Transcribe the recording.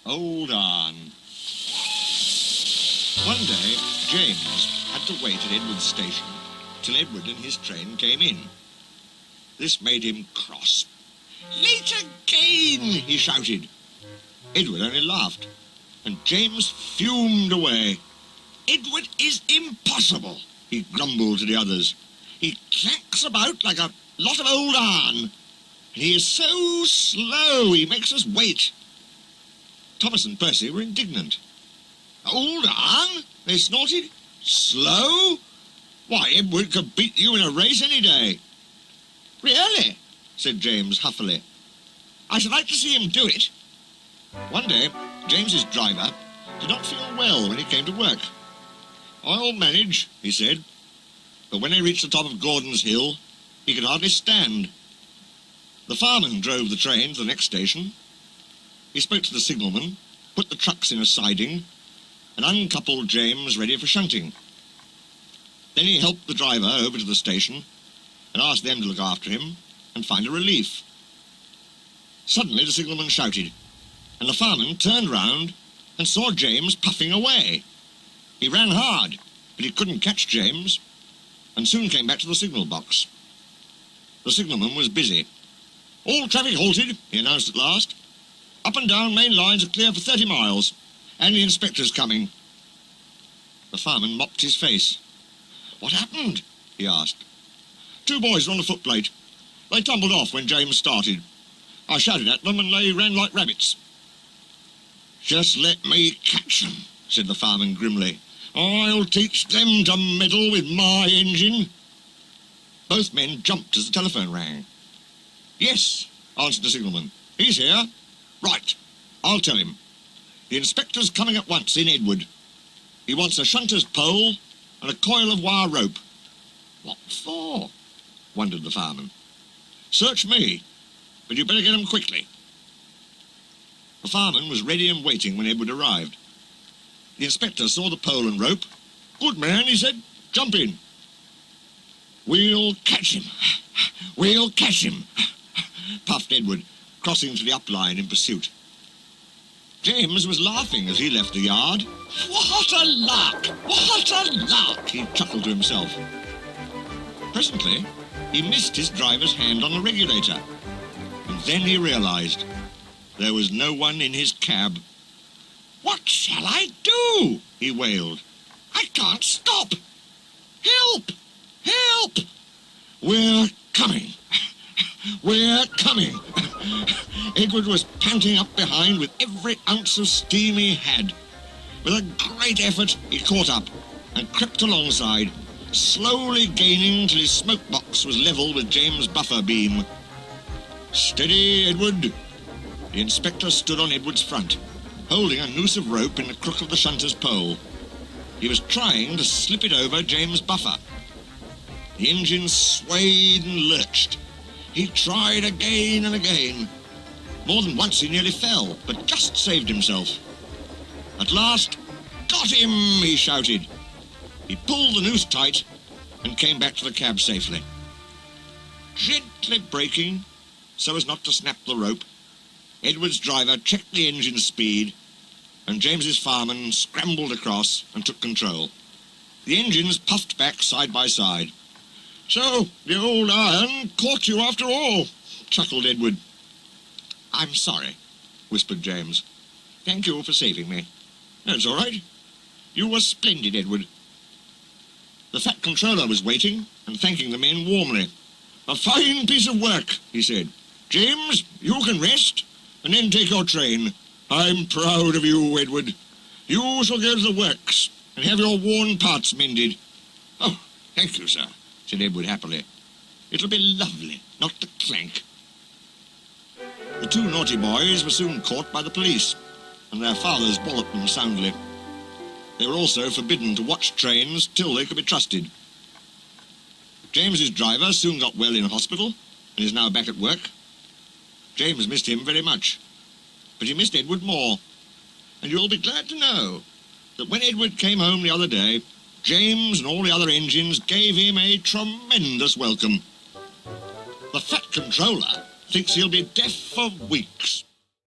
Hold on. One day, James had to wait at Edward's station till Edward and his train came in. This made him cross. "Late again!" he shouted. Edward only laughed, and James fumed away. "Edward is impossible," he grumbled to the others. "He clanks about like a lot of old iron, and he is so slow he makes us wait." Thomas and Percy were indignant. "Old iron?" they snorted. "Slow? Why, Edward could beat you in a race any day." "Really?" said James huffily. "I should like to see him do it." One day, James's driver did not feel well when he came to work. "I'll manage," he said. But when they reached the top of Gordon's Hill, he could hardly stand. The fireman drove the train to the next station. He spoke to the signalman, put the trucks in a siding, and uncoupled James ready for shunting. Then he helped the driver over to the station and asked them to look after him and find a relief. Suddenly the signalman shouted, and the fireman turned round and saw James puffing away. He ran hard, but he couldn't catch James, and soon came back to the signal box. The signalman was busy. "All traffic halted," he announced at last. "Up and down main lines are clear for 30 miles, and the inspector's coming." The fireman mopped his face. "What happened?" he asked. "Two boys were on the footplate. They tumbled off when James started. I shouted at them and they ran like rabbits." "Just let me catch them," said the fireman grimly. "I'll teach them to meddle with my engine." Both men jumped as the telephone rang. "Yes," answered the signalman. "He's here." "Right, I'll tell him. The inspector's coming at once in Edward. He wants a shunter's pole and a coil of wire rope." "What for?" wondered the fireman. "Search me, but you'd better get 'em quickly." The fireman was ready and waiting when Edward arrived. The inspector saw the pole and rope. "Good man," he said. "Jump in." "We'll catch him. We'll catch him," puffed Edward, crossing to the up line in pursuit. James was laughing as he left the yard. "What a lark! What a lark!" he chuckled to himself. Presently, he missed his driver's hand on the regulator, and then he realized there was no one in his cab. "What shall I do?" he wailed. "I can't stop! Help! Help! We're coming! We're coming!" Edward was panting up behind with every ounce of steam he had. With a great effort, he caught up and crept alongside, slowly gaining till his smoke box was level with James' buffer beam. "Steady, Edward!" The inspector stood on Edward's front, holding a noose of rope in the crook of the shunter's pole. He was trying to slip it over James' buffer. The engine swayed and lurched. He tried again and again. More than once he nearly fell, but just saved himself. At last, "Got him!" he shouted. He pulled the noose tight and came back to the cab safely. Gently braking, so as not to snap the rope, Edward's driver checked the engine speed, and James's fireman scrambled across and took control. The engines puffed back side by side. "So, the old iron caught you after all," chuckled Edward. "I'm sorry," whispered James. "Thank you for saving me." "That's all right. You were splendid, Edward." The fat controller was waiting and thanking the men warmly. "A fine piece of work," he said. "James, you can rest and then take your train. I'm proud of you, Edward. You shall go to the works and have your worn parts mended." "Oh, thank you, sir," said Edward happily. "It'll be lovely not to clank." The two naughty boys were soon caught by the police, and their fathers walloped them soundly. They were also forbidden to watch trains till they could be trusted. James's driver soon got well in hospital and is now back at work. James missed him very much, but he missed Edward more. And you'll be glad to know that when Edward came home the other day, James and all the other engines gave him a tremendous welcome. The fat controller thinks he'll be deaf for weeks.